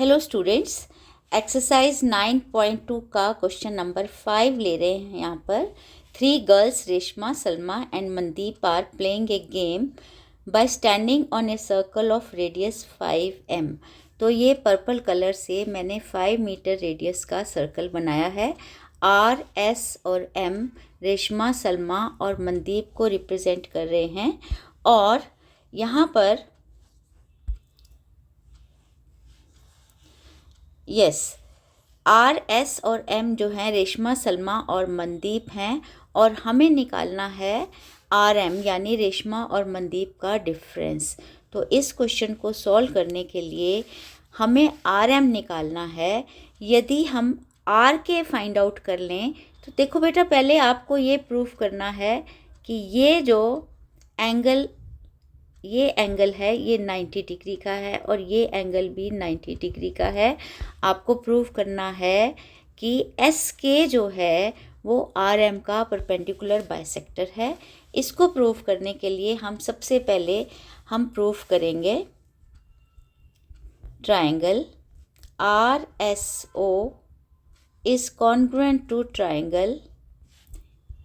Hello students, exercise 9.2 का question number 5 ले रहे हैं। यहाँ पर 3 girls Reshma, Salma and Mandeep are playing a game by standing on a circle of radius 5 m। तो ये पर्पल कलर से मैंने 5 मीटर रेडियस का सर्कल बनाया है। आर, एस और एम रेशमा, सलमा और मनदीप को रिप्रेजेंट कर रहे हैं। और यहाँ पर आर, एस और एम जो हैं रेशमा, सलमा और मनदीप हैं। और हमें निकालना है आर एम यानी रेशमा और मनदीप का डिफरेंस। तो इस क्वेश्चन को सॉल्व करने के लिए हमें आर एम निकालना है। यदि हम आर के फाइंड आउट कर लें तो देखो बेटा, पहले आपको ये प्रूव करना है कि ये एंगल है ये 90 डिग्री का है और ये एंगल भी 90 डिग्री का है। आपको प्रूव करना है कि एस के जो है वो आर एम का परपेंडिकुलर बाइसेक्टर है। इसको प्रूव करने के लिए हम सबसे पहले प्रूव करेंगे triangle R S O is congruent to triangle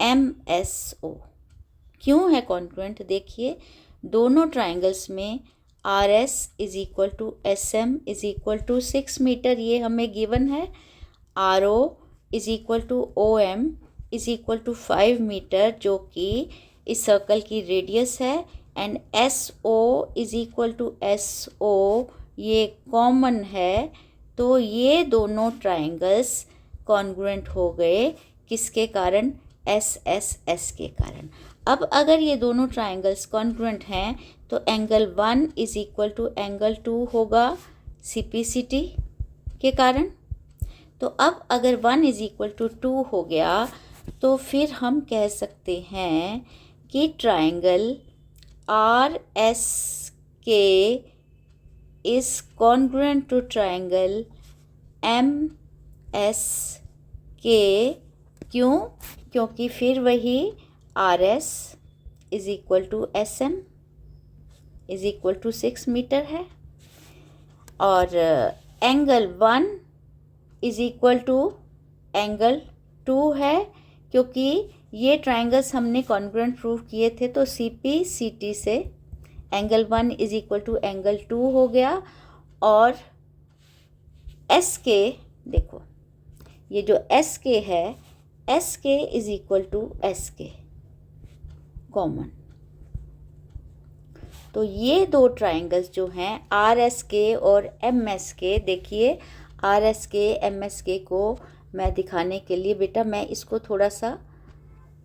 M S O. क्यों है कॉन्ग्रुएंट? देखिए, दोनों ट्राइंगल्स में R S is equal to S M is equal to 6 metre, ये हमें गिवन है। R O is equal to O M is equal to 5 metre, जो कि इस सर्कल की रेडियस है। And S O is equal to S O, ये common है। तो ये दोनों ट्राइंगल्स कॉन्ग्रुएंट हो गए। किसके कारण? एस एस एस के कारण। अब अगर ये दोनों ट्राइंगल्स कॉन्ग्रुएंट हैं तो angle 1 is equal to angle 2 होगा सीपीसीटी के कारण। तो अब अगर 1 इज इक्वल टू 2 हो गया तो फिर हम कह सकते हैं कि triangle R S K is congruent to triangle M S K. क्यों? क्योंकि फिर वही R S is equal to S M is equal to 6 metre है। और angle 1 is equal to angle 2 है, क्योंकि ये ट्राइंगल्स हमने कॉन्ग्रुएंट प्रूव किए थे। तो सी पी सी टी से angle 1 is equal to angle 2 हो गया। और एस के, देखो ये जो एस के है, S K is equal to S K common. तो ये दो ट्राइंगल्स जो हैं आर एस के और एम एस के, देखिए आर एस के एम एस के को मैं दिखाने के लिए बेटा मैं इसको थोड़ा सा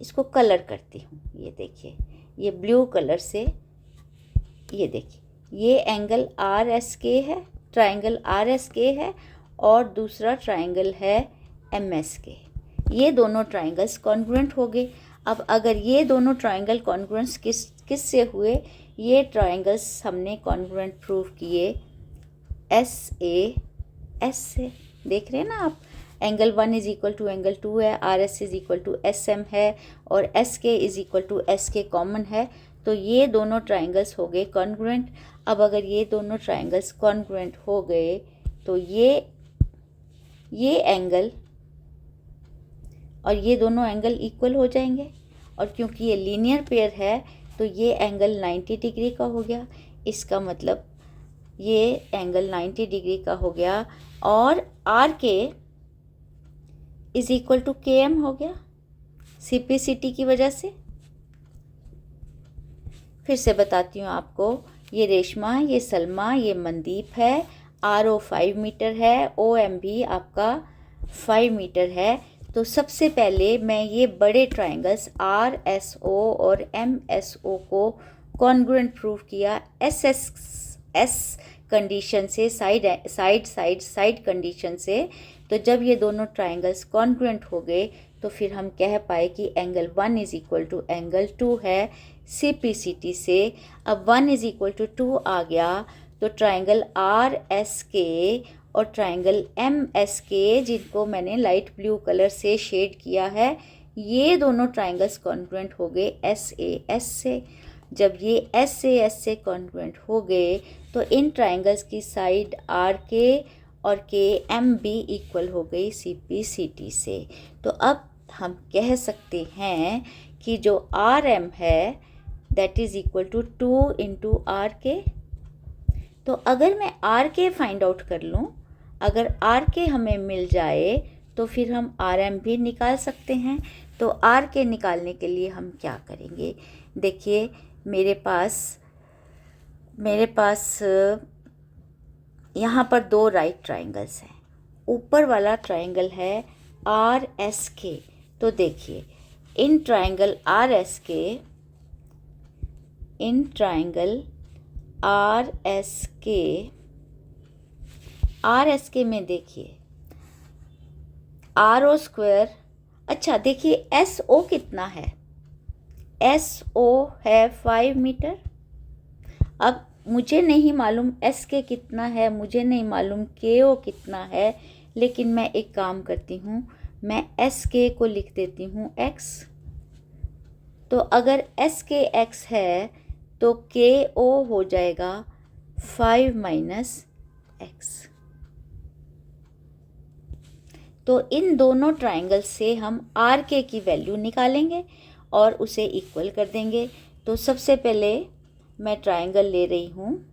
इसको कलर करती हूँ। ये देखिए, ये ब्लू कलर से, ये देखिए ये एंगल आर एस के है, ट्राइंगल आर एस के है, और दूसरा ट्राइंगल है एम एस के। ये दोनों ट्राइंगल्स कॉन्ग्रुएंट हो गए। अब अगर ये दोनों ट्राइंगल कॉन्ग्रुएंस किस से हुए? ये ट्राइंगल्स हमने कॉन्ग्रुएंट प्रूव किए एस ए एस से। देख रहे हैं ना आप, angle 1 is equal to angle 2 है, R S is equal to S M है, और S K is equal to S K common है। तो ये दोनों ट्राइंगल्स हो गए कॉन्ग्रुएंट। अब अगर ये दोनों ट्राइंगल्स कॉन्ग्रुएंट हो गए तो ये एंगल और ये दोनों एंगल इक्वल हो जाएंगे। और क्योंकि ये लीनियर पेयर है तो ये एंगल 90 डिग्री का हो गया। इसका मतलब ये एंगल 90 डिग्री का हो गया। और are K is equal to के एम हो गया सीपीसीटी की वजह से। फिर से बताती हूँ आपको, ये रेशमा, ये सलमा, ये मनदीप है। आर ओ 5 मीटर है, ओ एम भी आपका 5 मीटर है। तो सबसे पहले मैं ये बड़े ट्राइंगल्स आर एस ओ और एम एस ओ को कॉन्ग्रुएंट प्रूव किया एस एस एस कंडीशन से, साइड कंडीशन से। तो जब ये दोनों ट्राइंगल्स कॉन्ग्रुएंट हो गए तो फिर हम कह पाए कि angle 1 is equal to angle 2 है सी पी सी टी से। अब 1 इज इक्वल टू 2 आ गया तो ट्राइंगल आर एस के और ट्राइंगल एम एस के, जिनको मैंने लाइट ब्लू कलर से शेड किया है, ये दोनों ट्राइंगल्स कॉन्ग्रुएंट हो गए एस ए एस से। जब ये एस ए एस से कॉन्ग्रुएंट हो गए तो इन ट्राइंगल्स की साइड आर के और के एम बी इक्वल हो गई सी पी सी टी से। तो अब हम कह सकते हैं कि जो आर एम है that is equal to 2 into R K. तो अगर मैं आर के फाइंड आउट कर लूँ, अगर आर के हमें मिल जाए तो फिर हम आर एम भी निकाल सकते हैं। तो आर के निकालने के लिए हम क्या करेंगे, देखिए मेरे पास यहाँ पर दो राइट ट्राइंगल्स हैं। ऊपर वाला ट्राइंगल है आर एस के। तो देखिए इन ट्राइंगल आर एस के में देखिए आर ओ स्क्वायर। अच्छा देखिए एस ओ कितना है, एस ओ है 5 मीटर। अब मुझे नहीं मालूम एस के कितना है, मुझे नहीं मालूम के ओ कितना है, लेकिन मैं एक काम करती हूँ, मैं एस के को लिख देती हूँ एक्स। तो अगर एस के एक्स है तो के ओ हो जाएगा 5 माइनस एक्स। तो इन दोनों ट्राइंगल से हम आर के की वैल्यू निकालेंगे और उसे इक्वल कर देंगे। तो सबसे पहले मैं ट्राइंगल ले रही हूँ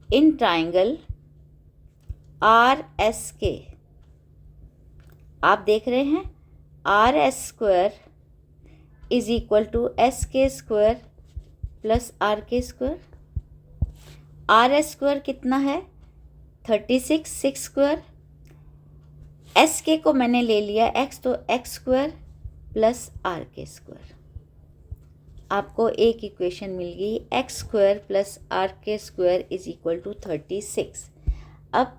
इन ट्राइंगल आर एस के। आप देख रहे हैं R S square is equal to S K square plus are के स्क्वायर। आर एस स्क्वायर कितना है 36, 6 स्क्वायर। एस के को मैंने ले लिया एक्स, तो एक्स स्क्वायर प्लस आर के स्क्वायर। आपको एक इक्वेशन मिल गई, एक्स स्क्वायर प्लस आर के स्क्वायर इज इक्वल टू 36। अब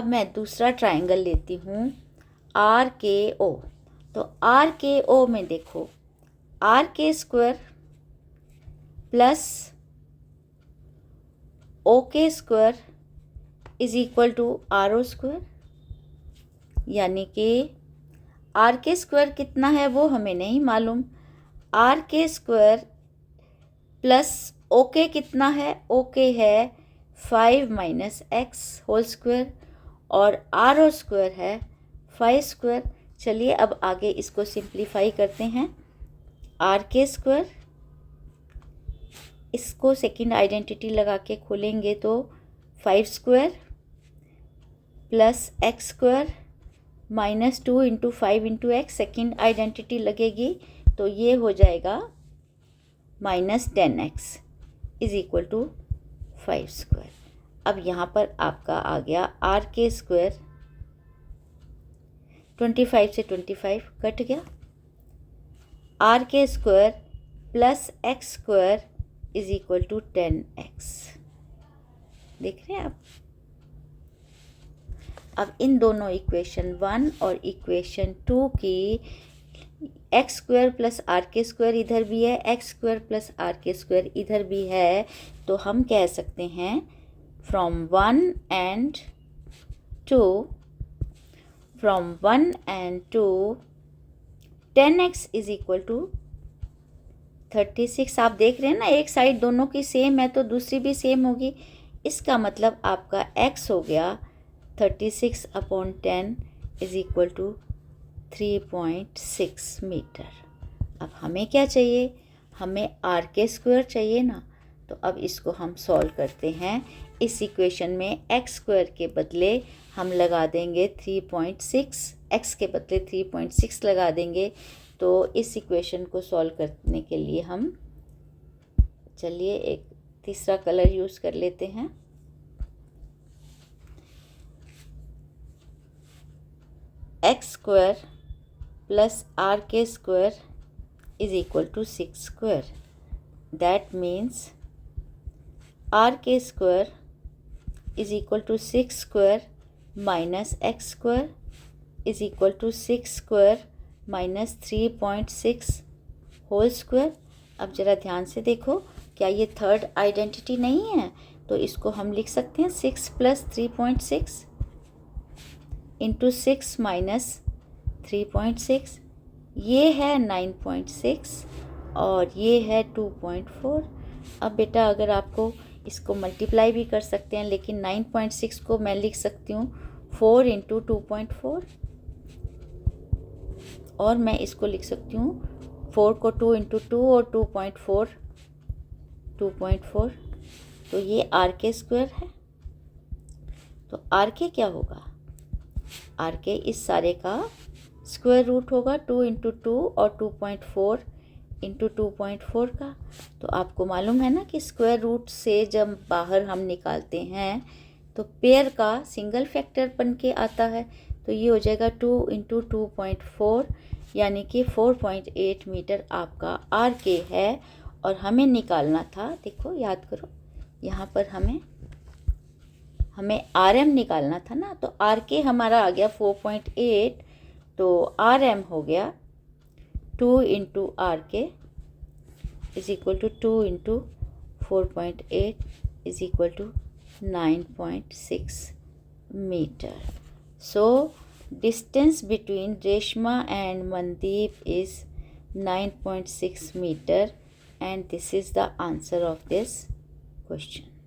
मैं दूसरा ट्राइंगल लेती हूँ आर के ओ। तो आर के ओ में देखो आर के square plus O K square is equal to R O square, यानी कि आर के स्क्वायर कितना है वो हमें नहीं मालूम। आर के स्क्वायर प्लस ओ के कितना है, ओ के है 5 माइनस एक्स होल स्क्वायर और आर ओ स्क्वायर है 5 स्क्वायर। चलिए अब आगे इसको सिंप्लीफाई करते हैं। आर के स्क्वायर, इसको सेकंड आइडेंटिटी लगा के खोलेंगे तो 5 square plus x square minus 2 into 5 into x, second identity लगेगी तो ये हो जाएगा minus 10x is equal to 5 square. अब यहाँ पर आपका आ गया आर के स्क्वायर, 25 से 25 कट गया, आर के square plus x square is equal to 10x। देख रहे हैं आप। अब इन दोनों इक्वेशन 1 और इक्वेशन 2 की एक्स स्क्वायर प्लस आर के स्क्वायर इधर भी है, एक्स स्क्वायर प्लस आर के स्क्वायर इधर भी है, तो हम कह सकते हैं from 1 and 2 10x is equal to 36। आप देख रहे हैं ना, एक साइड दोनों की सेम है तो दूसरी भी सेम होगी। इसका मतलब आपका x हो गया 36 upon 10 is equal to 3.6 metre. अब हमें क्या चाहिए, हमें आर के स्क्वायर चाहिए ना। तो अब इसको हम सॉल्व करते हैं। इस इक्वेशन में एक्स स्क्वायर के बदले हम लगा देंगे 3.6, एक्स के बदले 3.6 लगा देंगे। तो इस इक्वेशन को सॉल्व करने के लिए हम चलिए एक तीसरा कलर यूज़ कर लेते हैं। एक्स स्क्वायर प्लस आर के square is equal to 6 square. That means r के square is equal to 6 square minus x square is equal to 6 square minus 3.6 whole square. अब ज़रा ध्यान से देखो, क्या ये थर्ड आइडेंटिटी नहीं है? तो इसको हम लिख सकते हैं 6 प्लस 3.6 इंटू 6 माइनस 3.6, ये है 9.6 और ये है 2.4। अब बेटा अगर आपको इसको मल्टीप्लाई भी कर सकते हैं, लेकिन 9.6 को मैं लिख सकती हूँ 4 इंटू 2.4, और मैं इसको लिख सकती हूँ 4 को 2 इंटू 2 और 2.4, तो ये आर के स्क्वायर है। तो आर के क्या होगा? आर के इस सारे का स्क्वायर रूट होगा 2 इंटू 2 और 2.4 इंटू 2.4 का। तो आपको मालूम है ना कि स्क्वायर रूट से जब बाहर हम निकालते हैं तो पेयर का सिंगल फैक्टर बन के आता है। तो ये हो जाएगा 2 इंटू 2.4, यानी कि 4.8 मीटर आपका आर के है। और हमें निकालना था, देखो याद करो, यहाँ पर हमें आर एम निकालना था ना। तो आर के हमारा आ गया 4.8, तो आर एम हो गया 2 into R K is equal to 2 into 4.8 is equal to 9.6 meter. So distance between Reshma and Mandeep is 9.6 meter, and this is the answer of this question.